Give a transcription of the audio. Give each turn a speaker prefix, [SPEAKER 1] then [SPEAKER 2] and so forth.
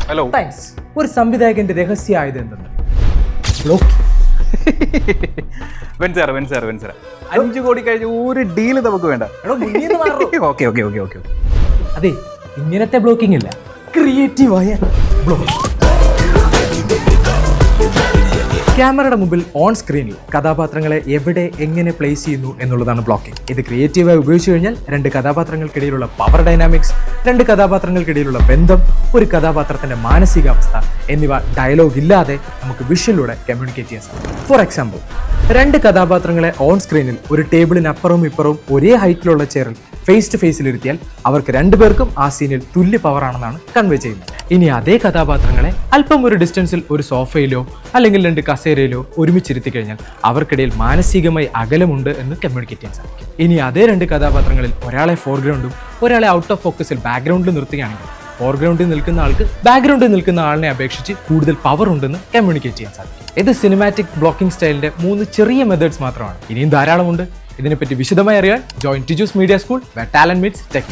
[SPEAKER 1] Hello.
[SPEAKER 2] Thanks. ഒരു സംവിധായകന്റെ രഹസ്യ ആയത് എന്തെന്ന് ബ്ലോക്ക്.
[SPEAKER 1] വെൻസാർ 5 കോടി കഴിഞ്ഞ ഒരു ഡീല് നമുക്ക് വേണ്ട. ഓക്കെ.
[SPEAKER 2] അതെ, ഇങ്ങനത്തെ ബ്ലോക്കിംഗ് ഇല്ല, ക്രിയേറ്റീവായ ബ്ലോക്ക്. ക്യാമറയുടെ മുമ്പിൽ ഓൺ സ്ക്രീനിൽ കഥാപാത്രങ്ങളെ എവിടെ എങ്ങനെ പ്ലേസ് ചെയ്യുന്നു എന്നുള്ളതാണ് ബ്ലോക്കിംഗ്. ഇത് ക്രിയേറ്റീവായി ഉപയോഗിച്ചു കഴിഞ്ഞാൽ 2 കഥാപാത്രങ്ങൾക്കിടയിലുള്ള പവർ ഡൈനാമിക്സ്, 2 കഥാപാത്രങ്ങൾക്കിടയിലുള്ള ബന്ധം, ഒരു കഥാപാത്രത്തിന്റെ മാനസികാവസ്ഥ എന്നിവ ഡയലോഗ് ഇല്ലാതെ നമുക്ക് വിഷ്വലിലൂടെ കമ്മ്യൂണിക്കേറ്റ് ചെയ്യാൻ സാധിക്കും. ഫോർ എക്സാമ്പിൾ, 2 കഥാപാത്രങ്ങളെ ഓൺ സ്ക്രീനിൽ ഒരു ടേബിളിനപ്പുറവും ഇപ്പുറവും ഒരേ ഹൈറ്റിലുള്ള ചെയറിൽ ഫേസ് ടു ഫേസിൽ ഇരുത്തിയാൽ അവർക്ക് 2 പേർക്കും ആ സീനിൽ തുല്യ പവറാണെന്നാണ് കൺവേ ചെയ്യുന്നത്. ഇനി അതേ കഥാപാത്രങ്ങളെ അല്പം ഒരു ഡിസ്റ്റൻസിൽ ഒരു സോഫയിലോ അല്ലെങ്കിൽ 2 കസേരയിലോ ഒരുമിച്ചിരുത്തി കഴിഞ്ഞാൽ അവർക്കിടയിൽ മാനസികമായി അകലമുണ്ട് എന്ന് കമ്മ്യൂണിക്കേറ്റ് ചെയ്യാൻ സാധിക്കും. ഇനി അതേ 2 കഥാപാത്രങ്ങളിൽ ഒരാളെ ഫോർഗ്രൗണ്ടും ഒരാളെ ഔട്ട് ഓഫ് ഫോക്കസിൽ ബാക്ക്ഗ്രൗണ്ടിൽ നിർത്തുകയാണെങ്കിൽ ഫോർഗ്രൗണ്ടിൽ നിൽക്കുന്ന ആൾക്ക് ബാക്ക്ഗ്രൗണ്ടിൽ നിൽക്കുന്ന ആളിനെ അപേക്ഷിച്ച് കൂടുതൽ പവർ ഉണ്ടെന്ന് കമ്മ്യൂണിക്കേറ്റ് ചെയ്യാൻ സാധിക്കും. ഇത് സിനിമാറ്റിക് ബ്ലോക്കിംഗ് സ്റ്റൈലിന്റെ 3 ചെറിയ മെത്തേഡ്സ് മാത്രമാണ്. ഇനിയും ധാരാളമുണ്ട്. ഇതിനെപ്പറ്റി വിശദമായി അറിയാൻ join Tiju's media school, where talent meets tech.